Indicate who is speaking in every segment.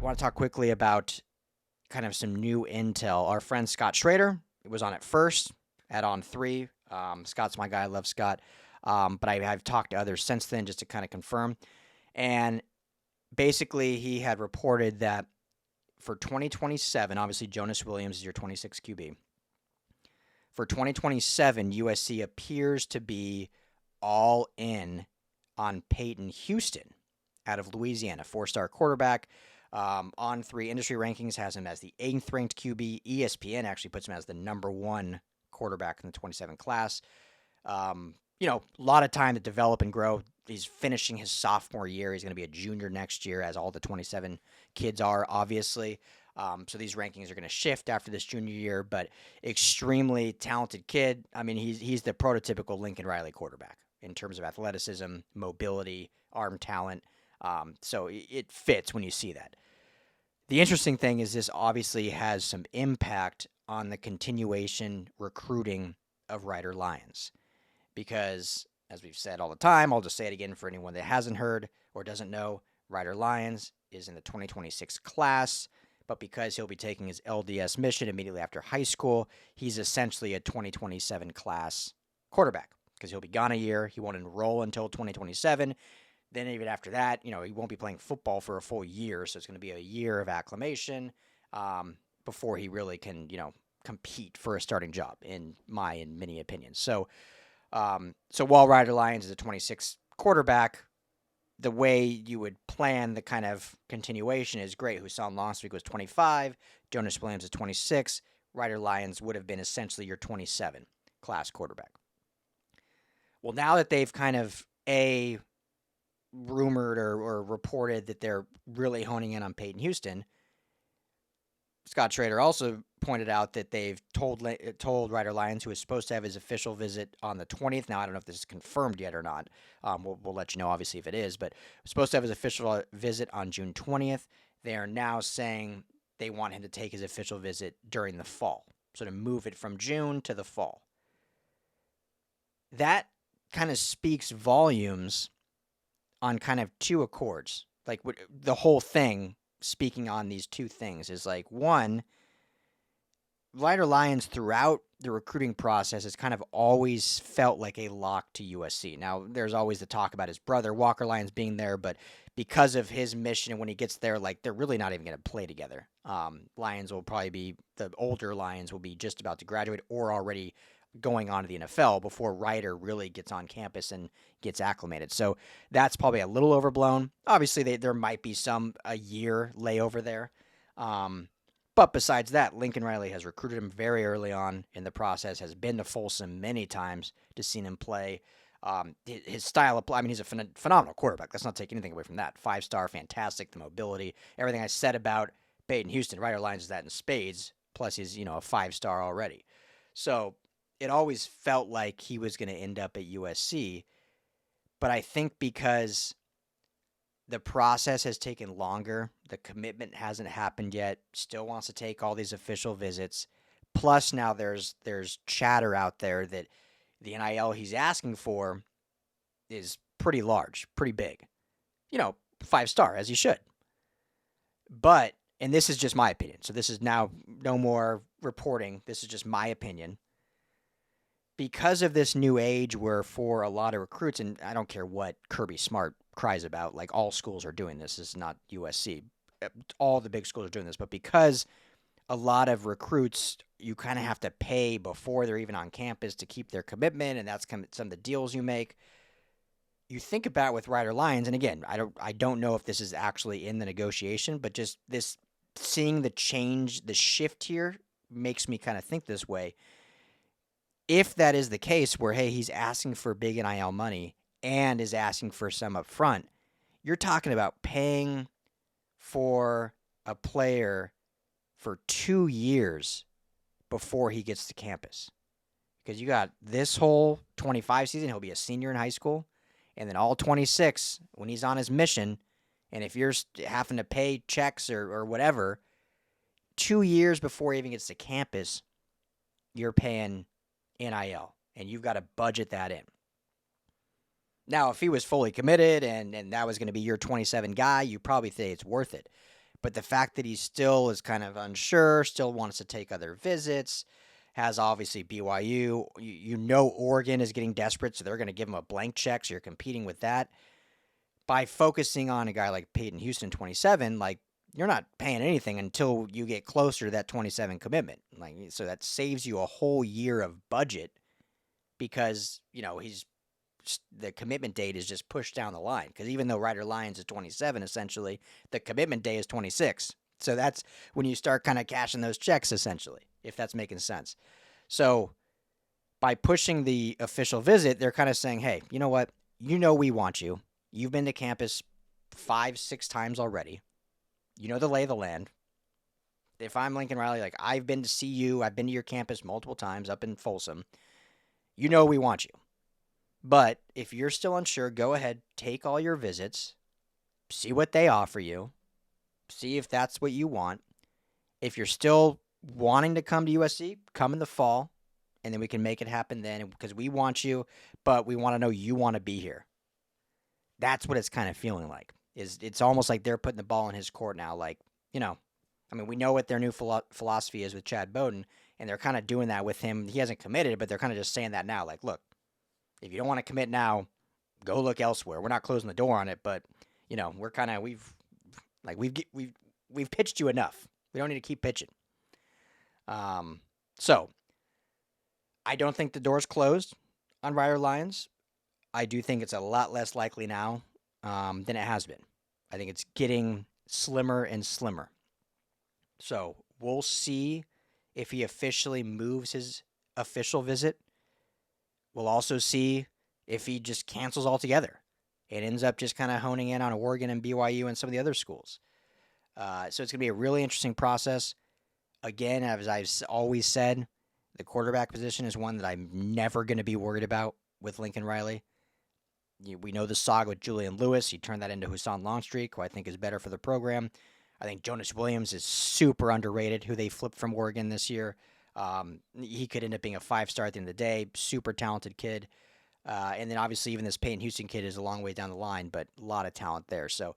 Speaker 1: want to talk quickly about kind of some new intel. Our friend Scott Schrader was on it first at On 3. Scott's my guy. I love Scott. But I've talked to others since then just to kind of confirm. And basically, he had reported that for 2027, obviously Jonas Williams is your 26 QB. For 2027, USC appears to be all in on Peyton Houston out of Louisiana, 4-star quarterback. On 3 industry rankings has him as the 8th ranked QB. ESPN actually puts him as the number 1 quarterback in the 27 class. A lot of time to develop and grow. He's finishing his sophomore year. He's going to be a junior next year, as all the 27 kids are, obviously. So these rankings are going to shift after this junior year, but extremely talented kid. I mean, he's the prototypical Lincoln Riley quarterback in terms of athleticism, mobility, arm talent. So it fits when you see that. The interesting thing is this obviously has some impact on the continuation recruiting of Ryder Lyons. Because, as we've said all the time, I'll just say it again for anyone that hasn't heard or doesn't know, Ryder Lyons is in the 2026 class, but because he'll be taking his LDS mission immediately after high school, he's essentially a 2027 class quarterback because he'll be gone a year. He won't enroll until 2027. Then even after that, he won't be playing football for a full year, so it's going to be a year of acclimation before he really can, compete for a starting job, in my and many opinions. So while Ryder Lyons is a 26 quarterback, the way you would plan the kind of continuation is great. Hussam last week was 25. Jonas Williams is 26. Ryder Lyons would have been essentially your 27 class quarterback. Well, now that they've kind of, rumored or reported that they're really honing in on Peyton Houston, Scott Schrader also pointed out that they've told Ryder Lyons, who is supposed to have his official visit on the 20th. Now, I don't know if this is confirmed yet or not. We'll let you know, obviously, if it is. But supposed to have his official visit on June 20th. They are now saying they want him to take his official visit during the fall. So to move it from June to the fall. That kind of speaks volumes on kind of two accords. Like the whole thing speaking on these two things is like, one, Ryder Lyons throughout the recruiting process has kind of always felt like a lock to USC. Now, there's always the talk about his brother, Walker Lyons, being there, but because of his mission and when he gets there, like, they're really not even going to play together. Lyons will probably be, the older Lyons will be just about to graduate or already going on to the NFL before Ryder really gets on campus and gets acclimated. So that's probably a little overblown. Obviously, there might be a year layover there. But besides that, Lincoln Riley has recruited him very early on in the process, has been to Folsom many times to see him play. His style of play, he's a phenomenal quarterback. Let's not take anything away from that. 5-star, fantastic, the mobility. Everything I said about Peyton Houston, Ryder Lyons is that in spades, plus he's, a 5-star already. So it always felt like he was going to end up at USC. But I think because the process has taken longer, the commitment hasn't happened yet, still wants to take all these official visits. Plus now there's chatter out there that the NIL he's asking for is pretty large, pretty big. 5-star, as he should. But, and this is just my opinion, so this is now no more reporting, this is just my opinion. Because of this new age where for a lot of recruits, and I don't care what Kirby Smart cries about, like all schools are doing this is not USC. All the big schools are doing this, but because a lot of recruits, you kind of have to pay before they're even on campus to keep their commitment, and that's kind of some of the deals you make. You think about with Ryder Lyons, and again, I don't know if this is actually in the negotiation, but just this seeing the change, the shift here makes me kind of think this way. If that is the case where, hey, he's asking for big NIL money and is asking for some up front, you're talking about paying for a player for 2 years before he gets to campus. Because you got this whole 25 season, he'll be a senior in high school, and then all 26 when he's on his mission, and if you're having to pay checks or whatever, 2 years before he even gets to campus, you're paying NIL, and you've got to budget that in. Now, if he was fully committed and that was going to be your 27 guy, you probably say it's worth it. But the fact that he still is kind of unsure, still wants to take other visits, has obviously BYU. You know Oregon is getting desperate, so they're going to give him a blank check, so you're competing with that. By focusing on a guy like Peyton Houston, 27, like, you're not paying anything until you get closer to that 27 commitment. Like, so that saves you a whole year of budget because, the commitment date is just pushed down the line. Because even though Ryder Lyons is 27, essentially, the commitment day is 26. So that's when you start kind of cashing those checks, essentially, if that's making sense. So by pushing the official visit, they're kind of saying, hey, you know what? We want you. You've been to campus 5-6 times already. You know the lay of the land. If I'm Lincoln Riley, like, I've been to see you. I've been to your campus multiple times up in Folsom. We want you. But if you're still unsure, go ahead, take all your visits, see what they offer you, see if that's what you want. If you're still wanting to come to USC, come in the fall, and then we can make it happen then because we want you, but we want to know you want to be here. That's what it's kind of feeling like. It's almost like they're putting the ball in his court now. Like, we know what their new philosophy is with Chad Bowden, and they're kind of doing that with him. He hasn't committed, but they're kind of just saying that now. Like, look, if you don't want to commit now, go look elsewhere. We're not closing the door on it, but we're kind of we've pitched you enough. We don't need to keep pitching. So I don't think the door's closed on Ryder Lyons. I do think it's a lot less likely now than it has been. I think it's getting slimmer and slimmer. So we'll see if he officially moves his official visit. We'll also see if he just cancels altogether. It ends up just kind of honing in on Oregon and BYU and some of the other schools. So it's going to be a really interesting process. Again, as I've always said, the quarterback position is one that I'm never going to be worried about with Lincoln Riley. We know the saga with Julian Lewis. He turned that into Hassan Longstreak, who I think is better for the program. I think Jonas Williams is super underrated, who they flipped from Oregon this year. He could end up being a 5-star at the end of the day. Super talented kid. And then obviously even this Peyton Houston kid is a long way down the line, but a lot of talent there. So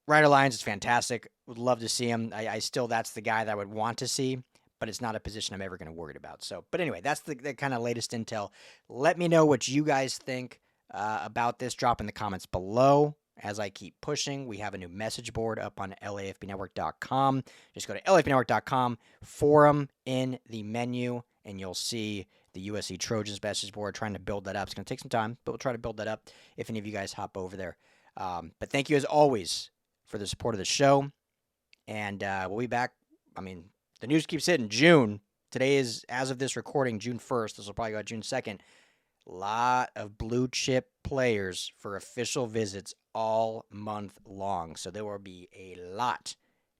Speaker 1: Ryder Lyons is fantastic. Would love to see him. I still, that's the guy that I would want to see, but it's not a position I'm ever going to worry about. So, but anyway, that's the kind of latest intel. Let me know what you guys think about this. Drop in the comments below. As I keep pushing, we have a new message board up on LAFBnetwork.com. Just go to LAFBnetwork.com, forum in the menu, and you'll see the USC Trojans message board. Trying to build that up. It's going to take some time, but we'll try to build that up if any of you guys hop over there. But thank you as always for the support of the show, and we'll be back. The news keeps hitting. June. Today is, as of this recording, June 1st. This will probably go out June 2nd. Lot of blue chip players for official visits all month long. So there will be a lot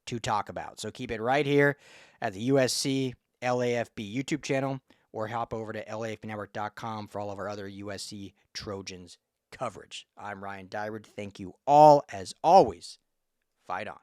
Speaker 1: to talk about. So keep it right here at the USC LAFB YouTube channel or hop over to LAFBnetwork.com for all of our other USC Trojans coverage. I'm Ryan Dyrud. Thank you all, as always. Fight on.